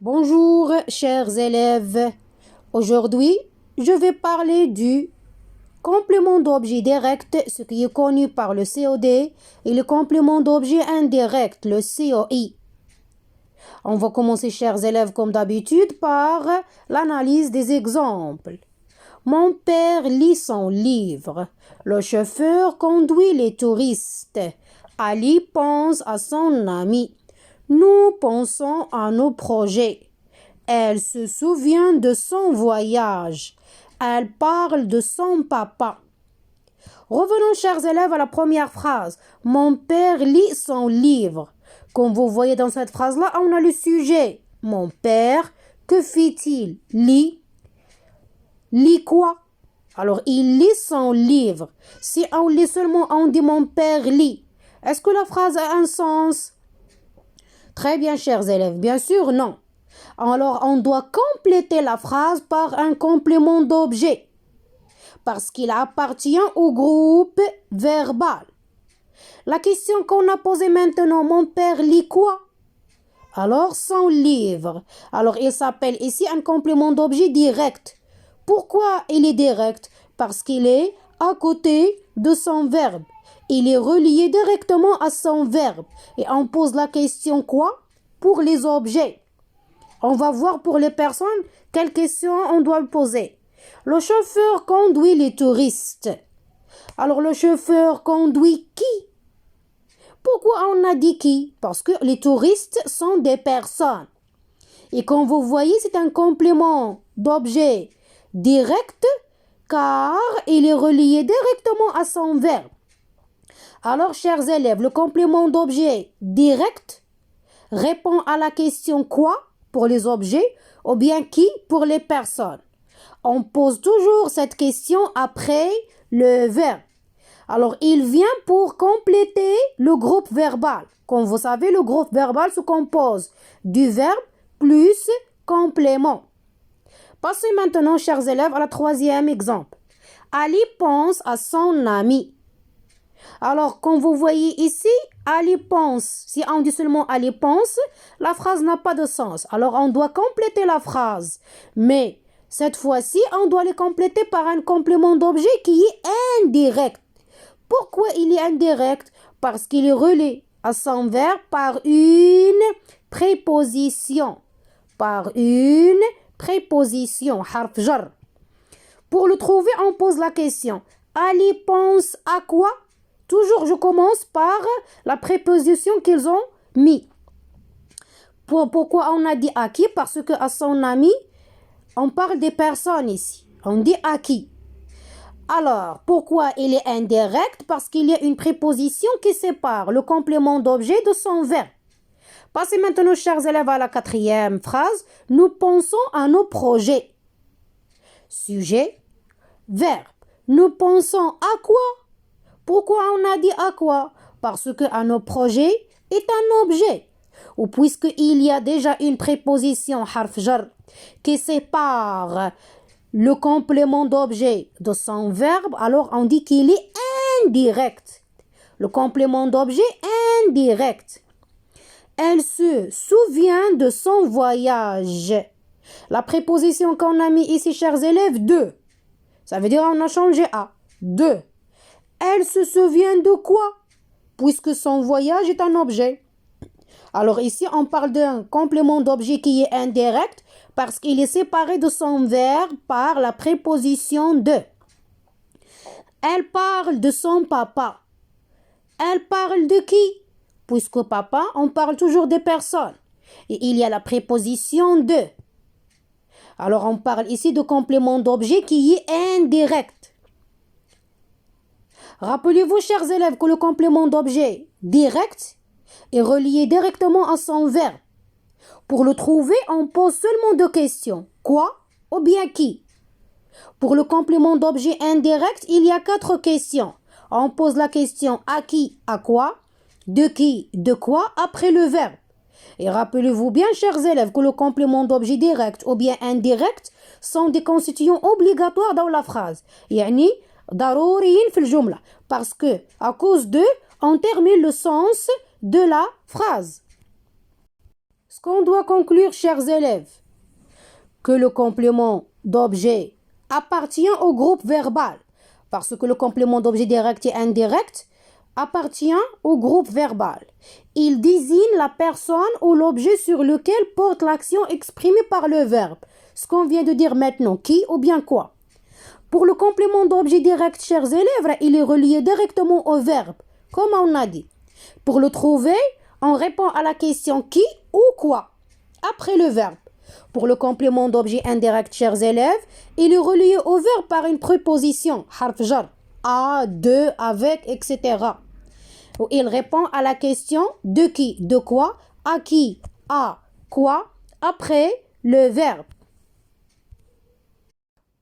Bonjour, chers élèves. Aujourd'hui, je vais parler du complément d'objet direct, ce qui est connu par le COD, et le complément d'objet indirect, le COI. On va commencer, chers élèves, comme d'habitude, par l'analyse des exemples. Mon père lit son livre. Le chauffeur conduit les touristes. Ali pense à son ami. Nous pensons à nos projets. Elle se souvient de son voyage. Elle parle de son papa. Revenons, chers élèves, à la première phrase. Mon père lit son livre. Comme vous voyez dans cette phrase-là, on a le sujet. Mon père, que fait-il? Lit quoi? Alors, il lit son livre. Si on lit seulement, on dit mon père lit. Est-ce que la phrase a un sens? Très bien, chers élèves. Bien sûr, non. Alors, on doit compléter la phrase par un complément d'objet parce qu'il appartient au groupe verbal. La question qu'on a posée maintenant, mon père lit quoi? Alors, son livre. Alors, il s'appelle ici un complément d'objet direct. Pourquoi il est direct? Parce qu'il est à côté de son verbe. Il est relié directement à son verbe. Et on pose la question quoi? Pour les objets. On va voir pour les personnes quelles questions on doit poser. Le chauffeur conduit les touristes. Alors le chauffeur conduit qui? Pourquoi on a dit qui? Parce que les touristes sont des personnes. Et comme vous voyez, c'est un complément d'objet direct car il est relié directement à son verbe. Alors, chers élèves, le complément d'objet direct répond à la question quoi pour les objets ou bien qui pour les personnes. On pose toujours cette question après le verbe. Alors, il vient pour compléter le groupe verbal. Comme vous savez, le groupe verbal se compose du verbe plus complément. Passez maintenant, chers élèves, à la troisième exemple. Ali pense à son ami. Alors, comme vous voyez ici, Ali pense. Si on dit seulement Ali pense, la phrase n'a pas de sens. Alors, on doit compléter la phrase. Mais, cette fois-ci, on doit le compléter par un complément d'objet qui est indirect. Pourquoi il est indirect? Parce qu'il est relié à son verbe par une préposition. Par une préposition. Harf jar. Pour le trouver, on pose la question. Ali pense à quoi? Toujours, je commence par la préposition qu'ils ont mis. Pourquoi on a dit à qui? Parce que à son ami, on parle des personnes ici. On dit à qui? Alors, pourquoi il est indirect? Parce qu'il y a une préposition qui sépare le complément d'objet de son verbe. Passez maintenant, chers élèves, à la quatrième phrase. Nous pensons à nos projets. Sujet, verbe. Nous pensons à quoi? Pourquoi on a dit à quoi? Parce que à nos projets est un objet. Ou puisqu'il y a déjà une préposition harf jar qui sépare le complément d'objet de son verbe, alors on dit qu'il est indirect. Le complément d'objet indirect. Elle se souvient de son voyage. La préposition qu'on a mis ici, chers élèves, de. Ça veut dire on a changé à de. Elle se souvient de quoi? Puisque son voyage est un objet. Alors ici, on parle d'un complément d'objet qui est indirect parce qu'il est séparé de son verbe par la préposition de. Elle parle de son papa. Elle parle de qui? Puisque papa, on parle toujours des personnes. Et il y a la préposition de. Alors on parle ici de complément d'objet qui est indirect. Rappelez-vous, chers élèves, que le complément d'objet direct est relié directement à son verbe. Pour le trouver, on pose seulement deux questions. Quoi ou bien qui? Pour le complément d'objet indirect, il y a quatre questions. On pose la question à qui, à quoi, de qui, de quoi, après le verbe. Et rappelez-vous bien, chers élèves, que le complément d'objet direct ou bien indirect sont des constituants obligatoires dans la phrase. Yani, ضروريين في الجملة. Parce que, à cause d'eux, on termine le sens de la phrase. Ce qu'on doit conclure, chers élèves, que le complément d'objet appartient au groupe verbal, parce que le complément d'objet direct et indirect appartient au groupe verbal. Il désigne la personne ou l'objet sur lequel porte l'action exprimée par le verbe. Ce qu'on vient de dire maintenant, qui ou bien quoi. Pour le complément d'objet direct, chers élèves, il est relié directement au verbe, comme on a dit. Pour le trouver, on répond à la question qui ou quoi, après le verbe. Pour le complément d'objet indirect, chers élèves, il est relié au verbe par une préposition, harf jar, à, de, avec, etc. Il répond à la question de qui, de quoi, à qui, à quoi, après le verbe.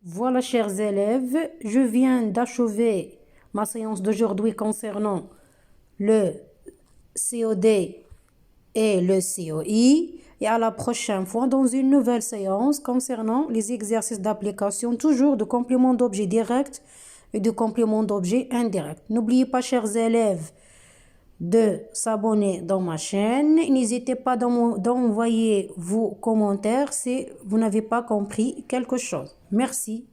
Voilà, chers élèves, je viens d'achever ma séance d'aujourd'hui concernant le COD et le COI. Et à la prochaine fois dans une nouvelle séance concernant les exercices d'application, toujours de complément d'objet direct et de complément d'objet indirect. N'oubliez pas, chers élèves, de s'abonner dans ma chaîne. N'hésitez pas d'envoyer vos commentaires si vous n'avez pas compris quelque chose. Merci.